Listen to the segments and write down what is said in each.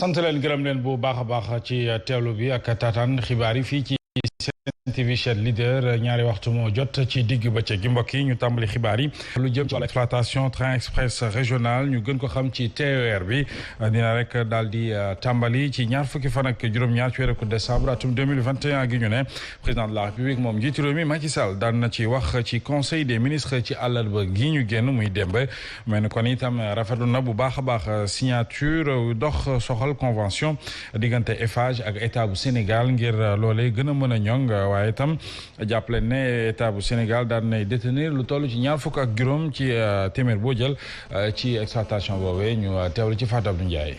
sant leen gërëm leen bu baax a baax ci teewlu bi ak taataan xibaar yi fii ci Sen TV chaîne leader ñaari waxtu moo jot ci digg bëccëg gi mbokk yi ñu tàmbali xibaar yi lu jëm ci exploitation train express régional ñu gën ko xam ci TER bi dina rek daal di tàmbali ci ñaar fukki fan ak juróom-ñaar ci weeru décembre atum 2021 gi ñu ne président de la république moom njiitu réew mi Macky Sall daan na ci wax ci conseil des ministres ci àllarba gi ñu génn muy démb mais kon itam rafetlu na bu baax a baax signature dox soxal convention diggante Eiffage ak état bu Sénégal ngir loolee gën a mën a ñoŋ waaye itam jàppale ne état bu Sénégal daan nay détenir lu toll ci ñaar fukk ak juróom ci téeméer boo jël ci exploitation boobee ñu teewlu ci Fatou Abdou Ndiaye.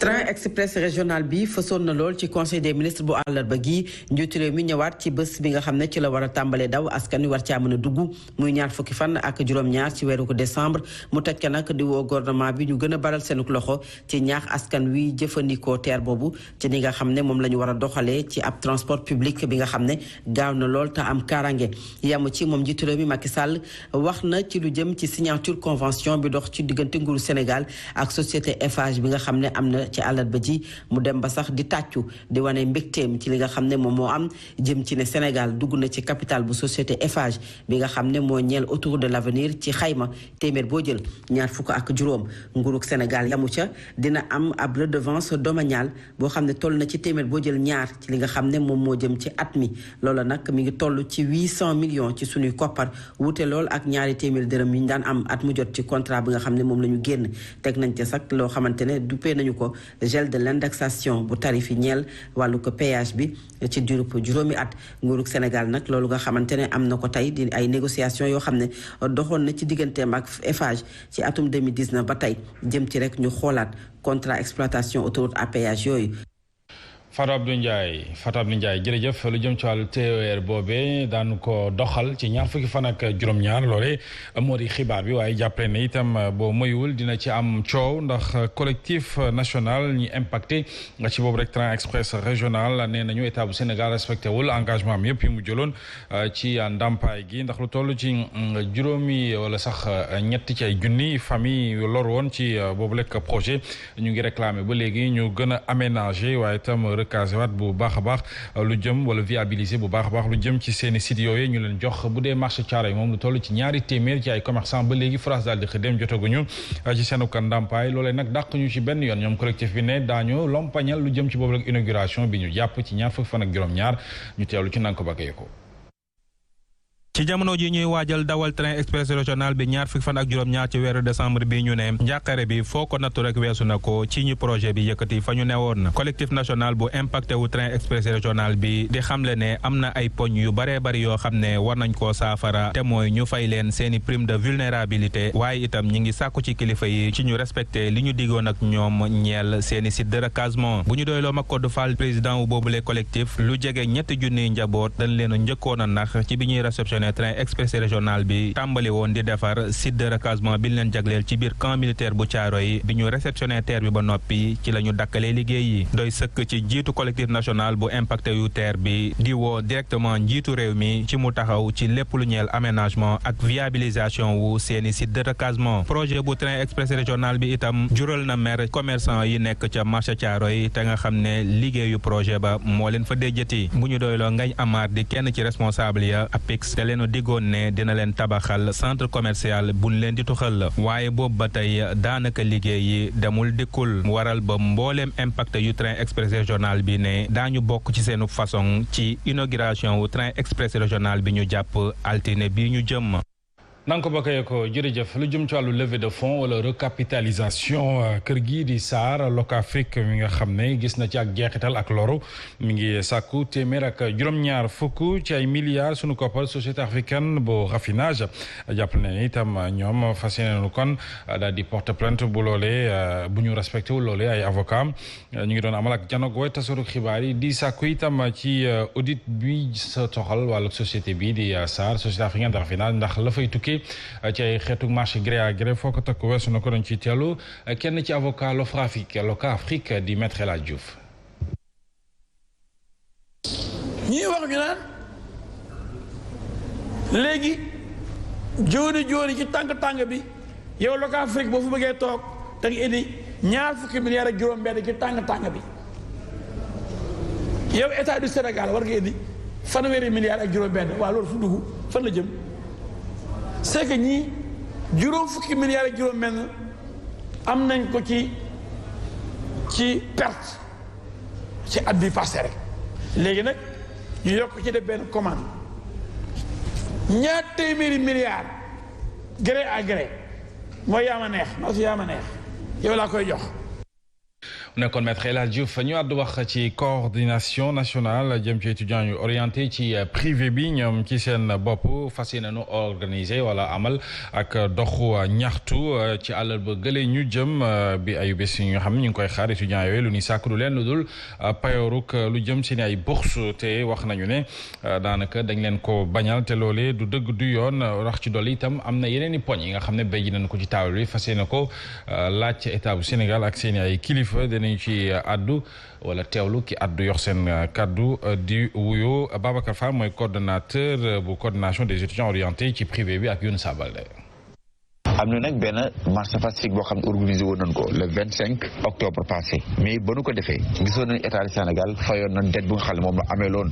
train express régional bi fësoon na lool ci conseil des ministres bu àllarba gi njiitu réew mi ñëwaat ci bés bi nga xam ne ci la war a tàmbalee daw askan wi war caa mën a dugg muy ñaar fukki fan ak juróom-ñaar ci weeru décembre mu tekke nag di woo gouvernement bi ñu gën a baral seenuk loxo ci ñaax askan wi jëfandikoo TER boobu ci ni nga xam ne moom la ñu war a doxalee ci ab transport public bi nga xam ne gaaw na lool te am kaaraange yamu ci moom njiitu réew mi Macky Sall wax na ci lu jëm ci signature convention bi dox ci diggante nguuru Sénégal ak société Eiffage bi nga xam ne am na ci àllarba ji mu dem ba sax di tàccu di wane mbégteem ci li nga xam ne moom moo am jëm ci ne Sénégal dugg na ci capital bu société Eiffage bi nga xam ne moo ñeel autour de l'avenir ci xayma téeméer boo jël ñaar fukk ak juróom nguurug Sénégal yamu ca dina am ab redevance domaniale boo xam ne toll na ci téeméer boo jël ñaar ci li nga xam ne moom moo jëm ci at mi loola nag mi ngi toll ci 800 millions ci suñuy koppar wute lool ak ñaari téeméer dërëm yi ñu daan am at mu jot ci contrat bi nga xam ne moom la ñu génn teg nañ ca sax loo xamante ne duppee nañu ko gel de l'indexation bu tarif yi ñeel wàllu ko péage bi ci diirub juróomi at nguurug Sénégal nag loolu nga xamante ne am na ko tey di ay négociations yoo xam ne doxoon na ci digganteem ak Eiffage ci atum 2019 ba tey jëm ci rek ñu xoolaat contrat exploitation autoroute à péage yooyu. Fatou Abdou Ndiaye jërëjëf lu jëm ci wàllu TER boobee daanu ko doxal ci ñaar fukki fan ak juróom-ñaar loole moo di xibaar bi waaye jàppale ne itam boo moywul dina ci am coow ndax collectif national ñi impacté ci boobu rek train express régional nee nañu état bu Sénégal respecté wul engagement am yëpp yi mu jëloon ci ndàmpaay gi ndax lu toll ci juróomi wala sax ñetti ci ay junni famille lor woon ci boobu rek projet ñu ngi réclamé ba léegi ñu gën a aménagé waaye itam recasé waat bu baax a baax lu jëm wala viabiliser bu baax a baax lu jëm ci seeni sites yooyu ñu leen jox bu dee marché Thiaroye moom lu toll ci ñaari téeméer ci ay commerçant ba léegi France daal di xëdem jotaguñu ci seenu kan ndàmpaay loolee nag dàq ñu ci benn yoon ñoom collectif bi ne daañu lompañal lu jëm ci boobu rek inauguration bi ñu jàpp ci ñaar fukki fan ak juróom-ñaar ñu teewlu ci nanga ko bakkee ko. ci jamono ji ñuy waajal dawal train express régional bi ñaar fukki fan ak juróom-ñaar ci weeru décembre bi ñu ne njàqare bi foo ko nattu rek weesu na ko ci ñu projet bi yëkkati fa ñu newoon collectif national bu impacté wu train express régional bi di xamle ne am na ay poñ yu baree bari yoo xam ne war nañ koo saafara te mooy ñu fay leen seeni prime de vulnérabilité waaye itam ñi ngi sàkku ci kilifa yi ci ñu respecté li ñu diggoon ak ñoom ñeel seeni site de recasement bu ñu doyloo Makodou Fall président wu boobule collectif lu jege ñetti junniy njaboot dañ leen a njëkkoon a nax ci bi ñuy réceptionné train express régional bi tàmbali woon di defar site de recasement bi leen jagleel ci biir camp militaire bu Thiaroye bi ñu réceptionné TER bi ba noppi ci la ñu dakkalee liggéey yi doy sëkk ci njiitu collectif national bu impacté yu TER bi di woo directement njiitu réew mi ci mu taxaw ci lépp lu ñeel aménagement ak viabilisation wu seeni site de recasement projet bu train express régional bi itam jural na mer commerçant yi nekk ca marché Thiaroye te nga xam ne liggéeyu projet ba moo leen fa déjjati bu ñu doyloo Ngagne Amar di kenn ci responsable ya APIX te leen diggoon ne dina leen tabaxal centre commercial buñ leen di tuxal waaye boobu ba tey daanaka liggéey yi demul dikkul waral ba mbooleem impacté yu train express régional bi ne daañu bokk ci seenu façon ci inauguration wu train express régional bi ñu jàpp altine bi ñu jëm. nanga ko bakkee ko jërëjëf lu jëm ci wàllu levée de fonds wala recapitalisation kër gii di SAR Locafrique mi nga xam ne gis na ci ak jeexital ak loru mi ngi sàkku téeméer ak juróom-ñaar fukk ci ay milliards sunu koppar société africaine bu raffinage jàpp ne itam ñoom fas yéene kon daal di porte plainte bu loolee bu ñu respecté wu loolee ay avocat ñu ngi doon amal ak janoog way tasaru xibaar yi di sàkku itam ci audit bi sa toxal wàllu société bi di SAR société africaine de raffinage ndax la fay tukki ci ay xeetu marché gré à gré foo ko takk weesu na ko doon ci teelu kenn ci avocat Locafrique di maître El Hadj Diouf. ñii wax ñu naan léegi jooni ci tàng bi yow Locafrique boo fu bëggee toog da nga indi ñaar fukki milliards ak juróom-benn ci tàng-tàng bi yow état du Sénégal war nga indi fanweeri milliards ak juróom-benn waaw loolu fu dugg fan la jëm c'est que ñii juróom fukki milliards ak juróom-benn am nañ ko ci perte ci at bi passé rek léegi nag ñu yokk ci def benn commande ñaar téeméeri milliards gré à gré mooy yaa ma neex maa su yaa ma neex yow laa koy jox. mu nekkoon maître El Hadj Diouf ñu àddu wax ci coordination nationale jëm ci étudiants yu orienté ci privé bi ñoom ci seen bopp fas yéene nu organiser wala amal ak doxu ñaxtu ci àllarba gële ñu jëm bi ayu bés yi nga xam ne ñu ngi koy xaar étudiants yooyu lu ñuy sàkk du leen lu dul payooruk lu jëm seen ay bourse te wax nañu ne daanaka dañ leen ko bañal te loolee du dëgg du yoon rax ci dolli itam am na yeneen i poñ yi nga xam ne béy nañ ko ci taabal bi fas yéene ko laaj état bu Sénégal ak seen ay kilifa nañu ci addu wala teewlu ki addu yox seen kaddu di wuyo Babacar Fall mooy coordonnateur bu coordination des étudiants orientés ci privé bi ak Younoussa Baldé. am na nag benn marche pacifique boo xam ne organisé woon nañ ko le 25 octobre passé mais ba nu ko defee gisoon nañ état du Sénégal fayoon nañ dette bu nga xam ne moom la amee loon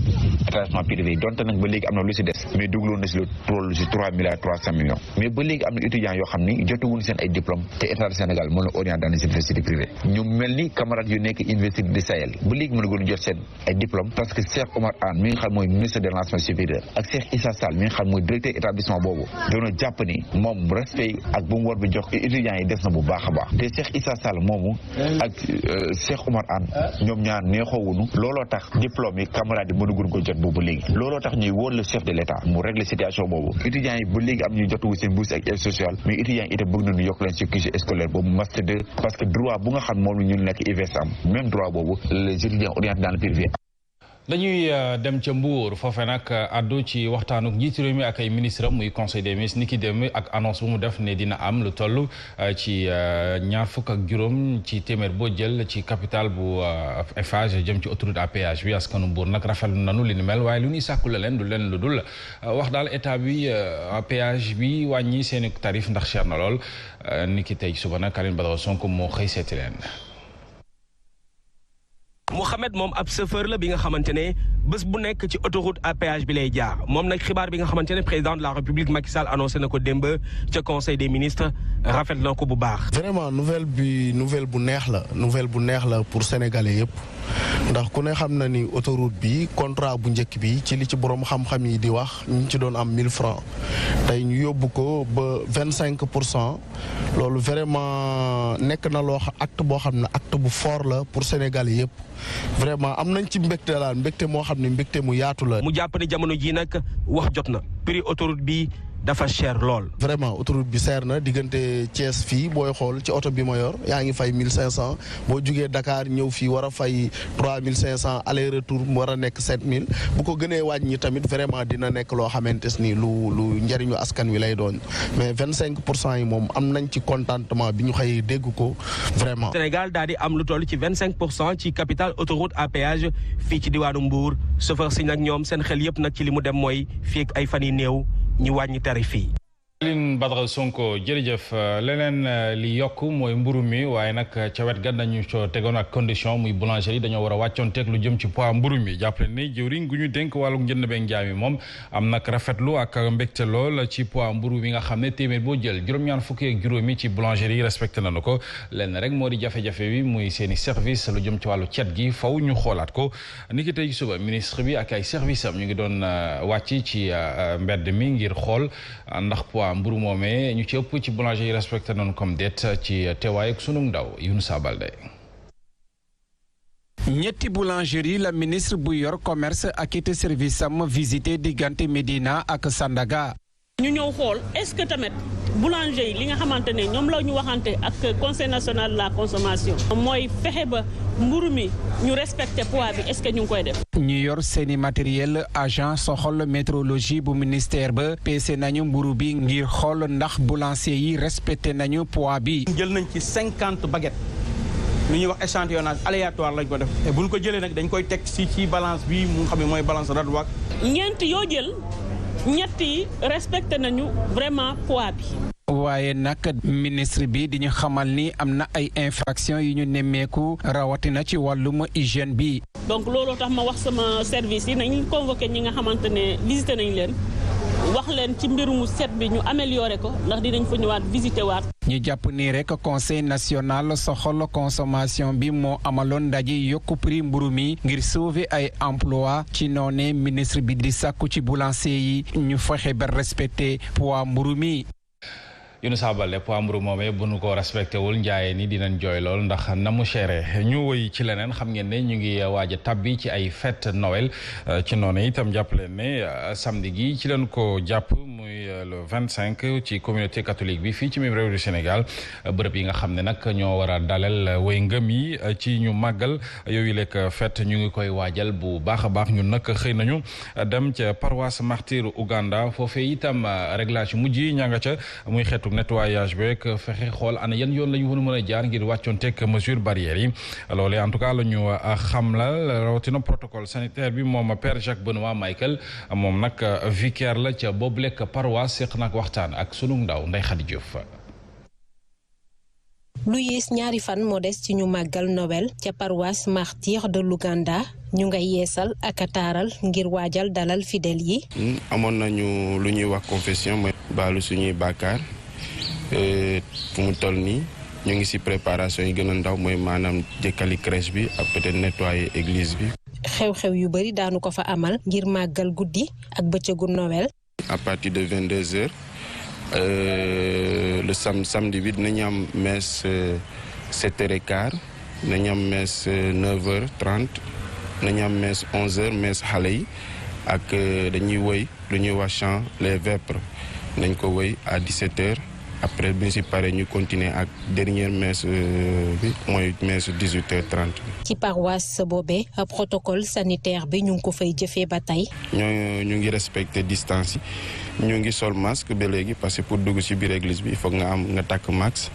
établissement privé donte nag ba léegi am na lu si des mais dugaloon na si lu toll si 3 milliards 300 millions mais ba léegi am na étudiants yoo xam ni jotewuñ seen ay diplôme te état du Sénégal mën na orienté dans les universités privées ñu mel ni camarades yu nekk université du Sahel ba léegi mën a gën a jot seen ay diplôme parce que Cheikh Oumar Anne mi nga xam mooy ministre de l'enseignement supérieur ak Cheikh Issa Sall mi nga xam mooy directeur établissement boobu doona jàpp ni moom respect ak bu mu war bi jox étudiants yi des na bu baax a baax te Cheikh Issa Sall moomu ak Cheikh Oumar Anne ñoom ñaar neexoowuñu looloo tax diplôme yi camarades yi mënaguñ ko jot boobu léegi looloo tax ñuy wóor le chef de l'État mu régler situation boobu étudiants yi ba léegi am ñu jotuwu seen bourse ak aide sociale mais étudiants yi itam bëgg nañu yokk leen ci cursus scolaire boobu master 2 parce que droit bu nga xam moom la ñu nekk UVS am même droit boobu les étudiants orientés dans le privé. dañuy dem ca Mbour foofee nag addu ci waxtaanuk njiitu réew mi ak ay ministre am muy conseil des ministres ni ki dem ak annonce bu mu def ne dina am lu toll ci ñaar fukk ak juróom ci téeméer boo jël ci capital bu Eiffage jëm ci autoroute à péage bi askanu Mbour nag rafetlu nanu li ni mel waaye lu ñuy sàkku la leen lu dul wax daal état bi péage bi wàññi seeni tarif ndax cher na lool ni ki tey suba nag Aline Badara Sonko moo xëy seeti leen. Mouhamed moom ab chauffeur la bi nga xamante ne bés bu nekk ci autoroute à péage bi lay jaar moom nag xibaar bi nga xamante ne président de la république Macky Sall annoncé na ko démb ca conseil des ministres rafet na ko bu baax. vraiment nouvelle bu neex la pour sénégalais yëpp ndax ku ne xam na ni autoroute bi contrat bu njëkk bi ci li ci borom xam-xam yi di wax ñu ci doon am 1000 francs tey ñu yóbbu ko ba 25% loolu vraiment nekk na loo acte boo xam ne acte bu fort la pour sénégalais yëpp. vraiment am nañ ci mbégte daal mbégte moo xam ne mbégte mu yaatu la. mu jàpp ne jamono ji nag wax jot na prix autoroute bi dafa cher lool. vraiment autoroute bi cher na diggante Thiès fii booy xool ci oto bi ma yor yaa ngi fay 1500 boo jugee Dakar ñëw fii war a fay 3500 aller retour mu war a nekk 7000 bu ko gënee wàññi tamit vraiment dina nekk loo xamante ni lu njëriñu askan wi lay doon mais 25% yi moom am nañ ci contentement bi ñu xëy dégg ko vraiment. Sénégal daal di am lu toll ci 25% ci capital autoroute à péage fii ci diwaanu Mbour chauffeur si nag ñoom seen xel yëpp nag ci li mu dem mooy fii ak ay fan yi néew. ñu wàññi tarif yi. Aline Badara Sonko jërëjëf leneen li yokk mooy mburu mi waaye nag ca wet ga dañu co tegoon ak condition muy boulangerie dañoo war a wàccoon teg lu jëm ci poids mburu mi jàppale ni jëwriñ gu ñu dénk wàllu njënd beeg njaay mi moom am nag rafetlu ak mbégte lool ci poids mburu mi nga xam ne téeméer boo jël juróom-ñaar fukki ak juróomi ci boulangerie yi respecté nañu ko lenn rek moo di jafe-jafe bi muy seeni service lu jëm ci wàllu cet gi faw ñu xoolaat ko ni ki tey suba ministre bi ak ay service am ñu ngi doon wàcc ci mbedd mi ngir xool ndax poids mburu moomee ñu ci ëpp ci boulanger yi respecté noonu comme det ci teewaay ak sunu ndaw Younoussa Baldé. ñetti boulangerie la ministre bu yor commerce ak it service am visité diggante Médina ak Sandaga. ñu ñëw xool est-ce que tamit boulanger yi li nga xamante ne ñoom la ñu waxante ak conseil national de la consommation mooy fexe ba mburu mi ñu respecté poids bi est-ce que ñu ngi koy def. ñu yor seeni matériel agent soxol métrologie bu ministère ba peese nañu mburu bi ngir xool ndax boulanger yi respecté nañu poids bi. jël nañ ci 50 baguettes lu ñuy wax échantillonnage aléatoire lañ ko def te buñ ko jëlee nag dañ koy teg ci balance bi mu xam ne mooy balance Radouak. ñeent yoo jël ñett yi respecté nañu vraiment poids bi. waaye nag ministre bi di ñu xamal ni am na ay infraction yu ñu nemmeeku rawatina ci wàllum hygiène bi. donc looloo tax ma wax sama service yi nañ convoqué ñi nga xamante ne visité nañ leen wax leen ci mbirumu set bi ñu amélioré ko ndax dinañ fa ñëwaat visité waat. ñu jàpp ni rek conseil national soxal consommation bi moo amaloon ndaje yokku prix mburu mi ngir sauver ay emploi ci noone ministre bi di sàkku ci boulanger yi ñu fexe ba respecté poids mburu mi. Younouss Sabaly poids mburu moomee bu nu ko respecté wul njaayee ni dinañ jooy lool ndax na mu chéré ñu woy ci leneen xam ngeen ne ñu ngi waaj a tabbi ci ay fête Noël ci noonu itam jàpp leen ne samedi gi ci leen ko jàpp muy le 25 ci communauté catholique bi fii ci même réew du Sénégal bërëb yi nga xam ne nag ñoo war a dalal way ngëm yi ci ñu màggal yooyu lekk fête ñu ngi koy waajal bu baax a baax ñun nag xëy nañu dem ca paroisse Martyr Ouganda foofee itam réglage mujj yi ñaa nga ca muy xeetu nettoyage beeg fexe xool ana yan yoon la ñu mën a jaar ngir wàccoonteeg mesure barrières yi loolee en tout cas la ñu xam la rawatina protocole sanitaire bi moom Père Jacques Benoît Michael moom nag vicaire la ca boobu lekk paroisse seq nag waxtaan ak sunu ndaw Ndeye Khady Diouf. lu yées ñaari fan moo des ci ñu màggal Noël ca paroisse Martyr de l'Ouganda ñu ngay yeesal ak a taaral ngir waajal dalal fidèles yi. amoon nañu lu ñuy wax confession mooy baalu suñuy bàkkaar fu mu toll nii ñu ngi ci préparation yi gën a ndaw mooy maanaam jëkkali crèche bi ak peut-être nettoyer église bi. xew-xew yu bari daanu ko fa amal ngir màggal guddi ak bëccëgu Noël. à partir de 22h le samedi bi dinañu am messe 7h15 dinañu am messe 9h30 dinañu am messe 11h messe xale yi ak dañuy woy lu ñuy wax chant les vêpres nañ ko woy à 17h. après bi si pare ñu continuer ak dernière messe bi mooy messe 18h30. ci paroisse boobee protocole sanitaire bi ñu ngi ko fay jëfee ba tey. ñu ngi respecter distance yi ñu ngi sol masque ba léegi parce que pour dugg ci biir église bi il faut nga takk masque.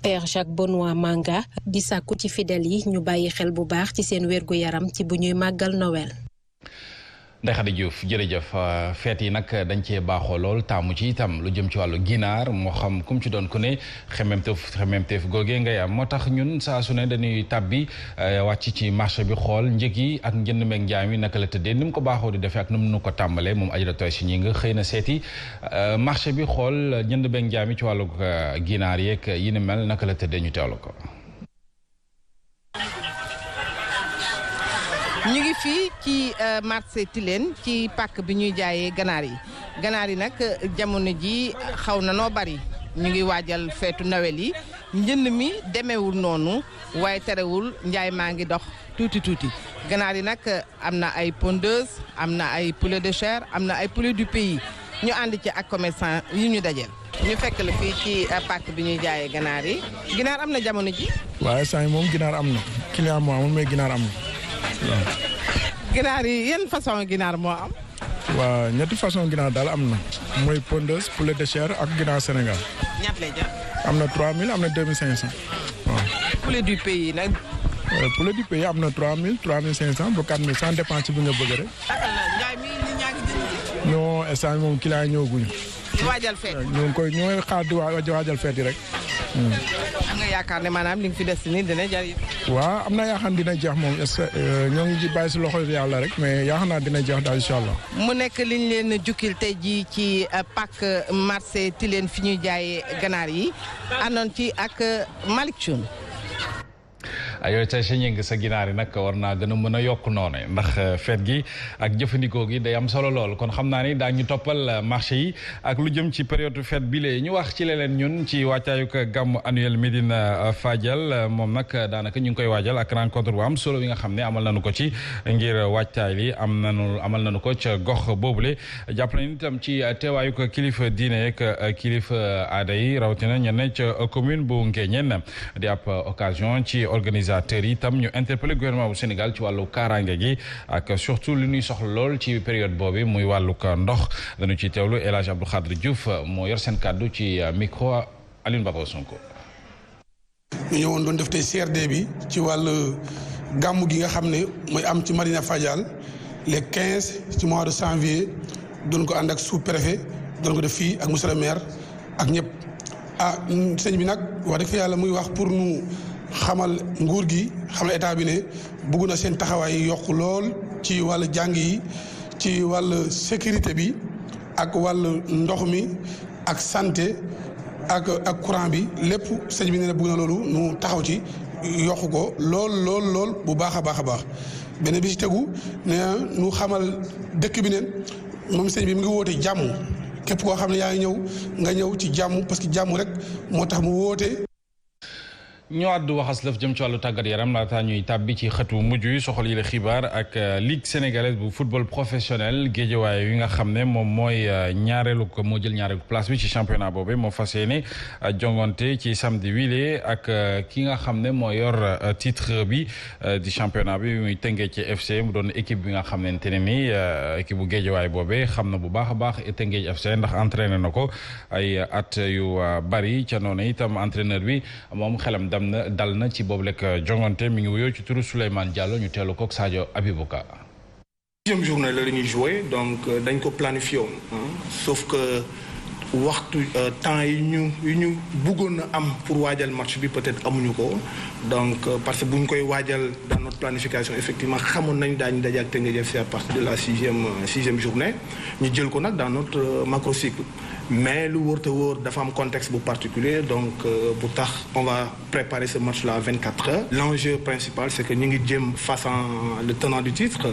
Père Jacques Benoît Manga di sàkku ci fidèles yi ñu bàyyi xel bu baax ci seen wérgu yaram ci bu ñuy màggal Noël. Ndeye Khady Diouf jërëjëf feet yi nag dañ cee baaxoo lool taamu ci itam lu jëm ci wàllu ginaar moo xam kum ci doon ku ne xememteef googee ngay am moo tax ñun saa su ne dañuy tàbbi wàcc ci marché bi xool njëg yi ak njënd meeg njaay mi naka la tëddee ni mu ko baaxoo di defee ak nu mu ko tàmbalee moom Adjaratou si ñi nga xëy na seeti marché bi xool njënd meeg njaay mi ci wàllu ginaar yeeg yi ni mel naka la tëddee ñu teewlu ko. ñu ngi fii ci marché Tilène ci pàkk bi ñuy jaayee ganaar yi nag jamono ji xaw na noo bari ñu ngi waajal feetu Noël yi njënd mi demeewul noonu waaye terewul njaay maa ngi dox tuuti ganaar yi nag am na ay pondeuse am na ay poulet de chair am na ay poulet du pays ñu ànd ci ak commerçant yi ñu dajeel. ñu fekk la fii ci pàkk bi ñuy jaayee ganaar yi ginaar am na jamono ji. waaye saa yi moom ginaar am na client moo amul mais ginaar am na. ginaar yi yan façon ginaar moo am. waaw ñetti façon ginaar daal am na mooy pondeuse poulet de chair ak ginaar Sénégal. ñaata lay jar. am na 3000 am na 2500 waaw. poulet du pays nag. poulet du pays am na 3000 3500 ba 4000 ça dépend ci bi nga bëgg rek. njaay mi nit ñaa ngi jënd. non instant moom client yi ñëwaguñu. di waajal feet. ñooy xaar di waajal feet yi rek. am nga yaakaar ne maanaam li nga fi des nii dina jar yëpp. waaw am na yaakaar dina jeex moom ñoo ngi bàyyi si loxo yàlla rek mais yaakaar naa dina jeex daal incha allah. mu nekk liñ leen jukkil tey jii ci pàkk marché Tilène fi ñuy jaayee ganaar yi àndoon ci ak Malick Thioune. yooyu tey sa ñëng sa ginaar yi nag war naa gën a mën a yokk noonu ndax feet gi ak jëfandikoo gi day am solo lool kon xam naa ni daañu toppal marché yi ak lu jëm ci période fête bi lee ñu wax ci leneen ñun ci wàccaayuk gàmmu annuel Médina Fadial moom nag daanaka ñu ngi koy waajal ak rencontre bu am solo bi nga xam ne amal nañu ko ci ngir wàccaay li amal nañu ko ca gox boobule jàpp nañu itam ci teewaayuk kilifa diine yeeg kilifa aada yi rawatina ñenn ca commune bu Nguéniène di ab occasion ci organisation teurs yi itam ñu interpellé gouvernement bu Sénégal ci wàllu kaaraange gi ak surtout li ñuy soxla lool ci période boobu muy wàllu ndox dañu ci teewlu El Hadj Abdou Khadre Diouf moo yor seen kàddu ci micro Alioune Baba Sonko. ñu ñëwoon doon def tey CRD bi ci wàllu gàmmu gi nga xam ne mooy am ci Médina Fadial les 15 ci mois de janvier doon ko ànd ak sous-préfet doon ko def fii ak monsieur le maire ak ñëpp sëñ bi nag wax dëgg fa yàlla muy wax pour nu xamal nguur gi xamal état bi ne bëgg na seen taxawaay yokk lool ci wàllu jàng yi ci wàllu sécurité bi ak wàllu ndox mi ak santé ak courant bi lépp sëñ bi ne bëgg na loolu nu taxaw ci yokk ko lool bu baax a baax benn bi ci tegu ne nu xamal dëkk bi ne moom sëñ bi mu ngi woote jàmm képp koo xam ne yaa ngi ñëw nga ñëw ci jàmm parce que jàmm rek moo tax mu woote. ñu àddu waxas lëf jëm ci wàllu tàggat yaram laata ñuy tàbbi ci xëtu mujj yi soxal yi la xibaar ak ligue sénégalaise bu football professionnel géejewaay yi nga xam ne moom mooy moo jël ñaareelu place bi ci championnat boobu moo fas yéene jongante ci samedi wile ak ki nga xam ne moo yor titre bi di championnat bi muy tëngee ci FC mu doon équipe bi nga xamante ne ni équipe bu géejewaay boobu xam na bu baax a baax tëngee FC ndax entraîné na ko ay at yu bari ca noonu itam entraîneur bi moom xelam dal na ci boobu lekk jongante mi ngi wuyoo ci turu Souleymane Diallo ñu teelu ko ak Sadio Abibouka. Deuxième journée la ñuy joué donc dañ ko planifié woon sauf que waxtu temps yi ñu bëggoon a am pour waajal match bi peut-être amuñu ko donc parce que bu ñu koy waajal dans notre planification effectivement xamoon nañ daañu daje ak Teungueth FC à partir de la sixième journée ñu jël ko nag dans notre macrocycle mais lu wóor te wóor dafa am contexte bu particulier donc bu tax on va préparer ce match là à 24 heures. L'enjeu principal c'est que ñu ngi jëm face à le tenant du titre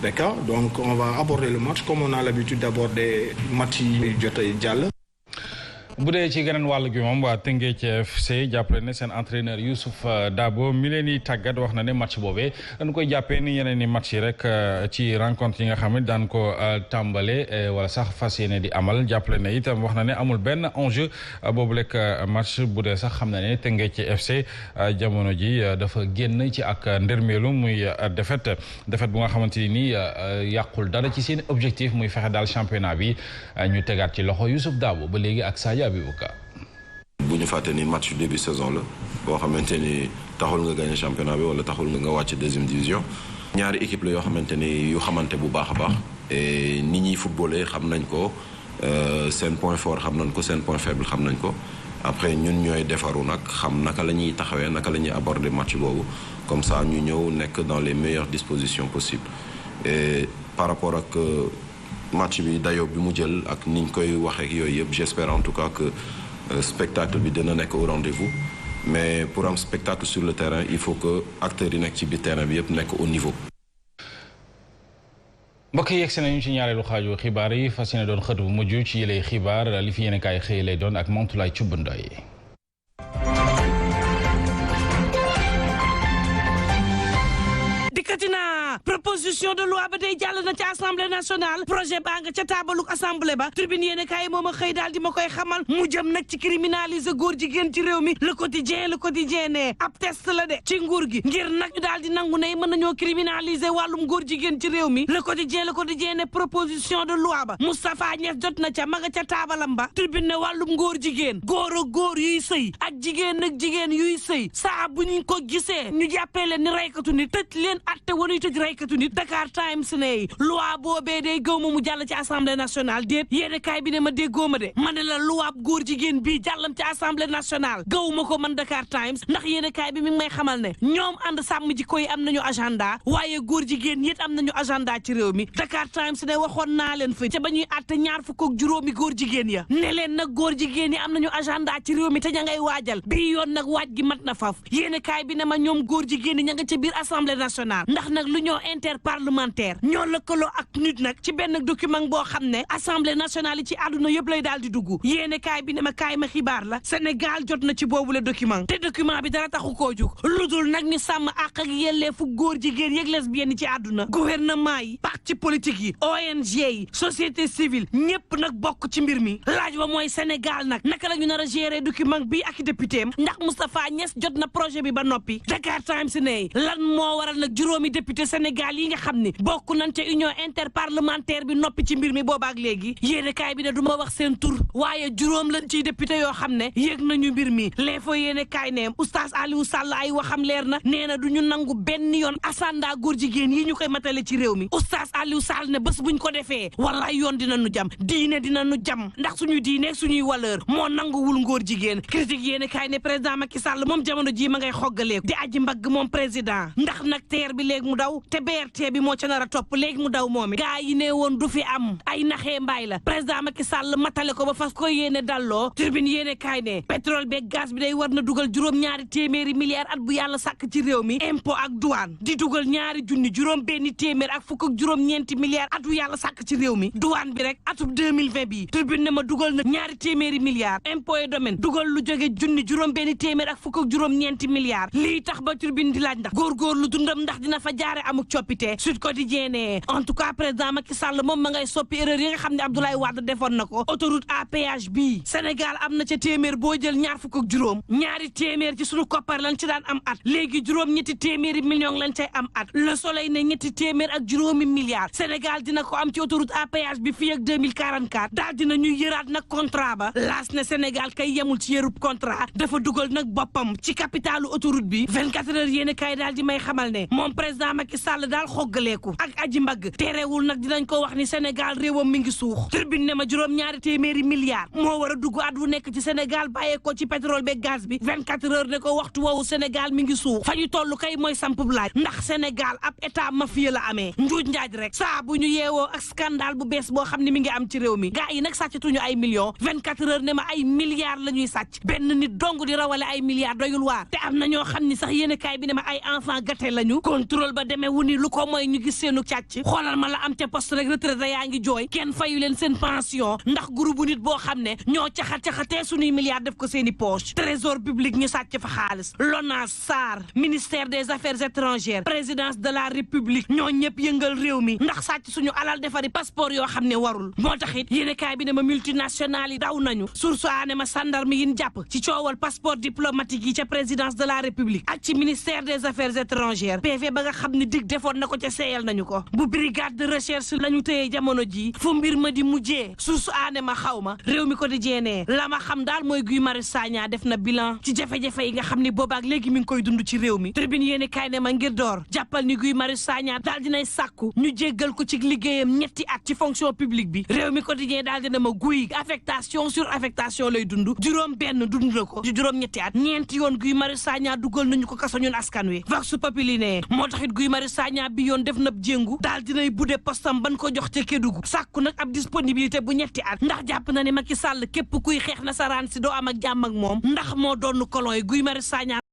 d'accord donc on va aborder le match comme on a l'habitude d'aborder match yi jot a jàll. bu dee ci geneen wàll gi moom waa Teungueth FC jàppale ne seen entraîneur Youssouf Dabo mi leen di tàggat wax na ne match boobee dañ koy jàppee ni yeneen i match yi rek ci rencontre yi nga xam ne daan ko tàmbale wala sax fas yéene di amal jàppale ne itam wax na ne amul benn enjeu boobu lekk match bu dee sax xam na ne Teungueth FC jamono ji dafa génn ci ak ndërmeelu muy défaite bu nga xamante ni yàqul dara ci seen objectif muy fexe daal championnat bi ñu tegaat ci loxo Youssouf Dabo ba léegi ak Sadio bu ñu fàtte ni match début saison la boo xamante ni taxul nga gagné championnat bi wala taxul nga wàcc deuxième division ñaari équipe la yoo xamante ni yu xamante bu baax a baax et nit ñuy footballé xam nañ ko seen point fort xam nañ ko seen point faible xam nañ ko après ñun ñooy defaru nag xam naka la ñuy taxawee naka la ñuy aborder match boobu comme ça ñu ñëw nekk dans les meilleures dispositions possibles et par rapport ak match bi dayo bi mu jël ak niñ koy waxee ak yooyu yëpp j'espère en tout cas que spectacle bi dina nekk au rendez-vous mais pour am spectacle sur le terrain il faut que acteurs yi nekk ci biir terrain bi yëpp nekk au niveau. mbokk yi yegsi nañu ci ñaareelu xaaju xibaar yi fas yéene doon xët bu mujj ci yëlay xibaar li fi yéene kaay xëy lay doon ak Mantoulaye Thioub Ndoye. proposition de loi ba tey jàll na ci assemblée nationale projet baa nga ca taabaluk assemblée ba tribune yéene kaay moom a xëy daal di ma koy xamal mu jëm nag ci criminaliser góor jigéen ci réew mi le quotidien ne ab test la de ci nguur gi ngir nag ñu daal di nangu ne mën nañoo criminaliser wàllum góor jigéen ci réew mi le quotidien ne proposition de loi ba Moustapha Niasse jot na ca ma nga ca taabalam ba tribune ne wàllum góor jigéen góor ak góor yuy sëy ak jigéen ak jigéen yuy sëy saa bu ñu ko gisee ñu jàppee leen ni raykatu ni tëj leen atte wanuy tëj raykatu nit Dakar Times ne loi boobee day gaw ma mu jàll ci assemblée nationale déet yéene kaay bi ne ma déggoo ma de ma ne la loi góor jigéen bii jàllam ci assemblée nationale gaw ma ko man Dakar Times ndax yéene kaay bi mi ngi may xamal ne ñoom ànd sàmm jikko yi am nañu agenda waaye góor jigéen yit am nañu agenda ci réew mi Dakar Times ne waxoon naa leen fa ca ba ñuy àtte ñaar fukk ak juróomi góor jigéen ya ne leen nag góor jigéen yi am nañu agenda ci réew mi te ña ngay waajal bii yoon nag waaj gi mat na faf yéene kaay bi ne ma ñoom góor jigéen yi ña nga ca biir assemblée nationale ndax nag lu ñoo interparlementaire ñoo lëkkaloo ak nit nag ci benn document boo xam ne assemblée nationale yi ci àdduna yëpp lay daal di dugg yéene kaay bi ne ma kaay ma xibaar la Sénégal jot na ci boobu le document te document bi dara taxu koo jug lu dul nag ñu sàmm àq ak yelleefu góor jigéen yeeg lesbiennes yi ci àdduna gouvernement yi parti politique yi ONG yi société civile ñëpp nag bokk ci mbir mi laaj ba mooy Sénégal nag naka la ñu nar a gérer document bi ak député am ndax Moustapha Niasse jot na projet bi ba noppi Dakar Times ne lan moo waral nag juróomi député Sénégal yi nga xam ne bokk nañ ca union interparlementaire bi noppi ci mbir mi boobaak léegi yéenekaay bi ne du ma wax seen tur waaye juróom lañ ciy député yoo xam ne yëg nañu mbir mi l'info yéenekaay ne oustaz Aliou Sall ay waxam leer na nee na du ñu nangu benn yoon asanda góor jigéen yi ñu koy matale ci réew mi oustaz Aliou Sall ne bés buñ ko defee wallaay yoon dina nu jam diine dina nu jam ndax suñuy diine suñuy valeur moo nanguwul ngóor jigéen critique yéenekaay ne président Macky Sall moom jamono ji ma ngay xoggaleeku di aji mbagg moom président ndax nag TER bi léegi mu daw te BRT bi moo ca nar a topp léegi mu daw moom it gaa yi ne woon du fi am ay naxee mbaay la président Macky Sall matale ko ba fas ko yéene dalloo turbine yéene kaay ne pétrole beeg gaz bi day war na dugal juróom-ñaari téeméeri milliards at bu yàlla sàkk ci réew mi impôt ak douane di dugal ñaari junni juróom benni téeméer ak fukk ak juróom-ñeenti milliards at bu yàlla sàkk ci réew mi douane bi rek atub 2020 bi turbine ne ma dugal na ñaari téeméeri milliards impôt et domaine dugal lu jóge junni juróom benni téeméer ak fukk ak juróom-ñeenti milliards lii tax ba turbine di laaj ndax góorgóorlu dundam ndax dina fa jaare amuk coppite Sud Quotidien ne en tout cas président Macky Sall moom ma ngay soppi erreur yi nga xam ne Abdoulaye Wade defoon na ko autoroute à péage bii Sénégal am na ca téeméer boo jël ñaar fukk ak juróom ñaari téeméer ci sunu koppar lañ ci daan am at léegi juróom ñetti téeméeri millions lañ cay am at Le Soleil ne ñetti téeméer ak juróomi milliards Sénégal dina ko am ci autoroute à péage bi fii ak 2044 daal dina ñuy yëraat nag contrat ba laas ne Sénégal kay yemul ci yërub contrat dafa dugal nag boppam ci capitalu autoroute bi 24 heures yéen kay daal di may xamal ne moom président Macky Sall daal xoggaleeku ak aji mbagg terewul nag dinañ ko wax ni Sénégal réewam mi ngi suux turbine ne ma juróom-ñaari téeméeri milliards moo war a dugg at wu nekk ci Sénégal bàyyee ko ci pétrole beeg gaz bi 24 heures ne ko waxtu woowu Sénégal mi ngi suux fa ñu toll kay mooy sampub laaj ndax Sénégal ab état mafia la amee njuuj njaaj rek saa bu ñu yeewoo ak scandale bu bees boo xam ne mi ngi am ci réew mi gaa yi nag sàccatuñu ay millions 24 heures ne ma ay milliards la ñuy sàcc benn nit dong di rawale ay milliards doyul waar te am na ñoo xam ni sax yéen kaay bi ne ma ay enfant gâté lañu contrôle ba demee wu ni lu ko mooy ñu gis seenu càcc xoolal ma la am ca poste rek retraité yaa ngi jooy kenn fayu leen seen pension ndax groupe bu nit boo xam ne ñoo caxat-caxatee suñuy milliards def ko seeni poche trésor public ñu sàcc fa xaalis LONASE SAR ministère des affaires étrangères présidence de la république ñoo ñëpp yëngal réew mi ndax sàcc suñu alal defari passeport yoo xam ne warul moo tax it yéene kaay bi ne ma multinationales yi daw nañu source aane ma sandarme yin jàpp ci coowal passeport diplomatique yi ca présidence de la république ak ci ministère des affaires étrangères PV ba nga xam ne dig defoon na ko ca seeyal nañu ko bu brigade de recherche lañu téye jamono ji fu mbir ma di mujjee source aane ma xaw ma réew mi ko di jeenee la ma xam daal mooy Guy Marius Sagna def na bilan ci jafe-jafe yi nga xam ne boobaak léegi mi ngi koy dund ci réew mi tribune yéene kaay ne ma ngir door jàppal ni Guy Marius Sagna daal dinay sàkku ñu jéggal ko ci liggéeyam ñetti at ci fonction publique bi réew mi ko di jee daal dina ma guy affectation sur affectation lay dund juróom benn dund la ko ci juróom ñetti at ñeenti yoon Guy Marius Sagna dugal nañu ko kaso ñun askan wi vox populi ne moo taxit Guy Marius Sagna bi yoon def na jéngu daal dinay budde postam ban ko jox ca Kédougou sàkku nag ab disponibilité bu ñetti at ndax jàpp na ne Macky Sall képp kuy xeex nasaraan si doo am ak jàmm ak moom ndax moo doon kolon yi Guy Marius Sagna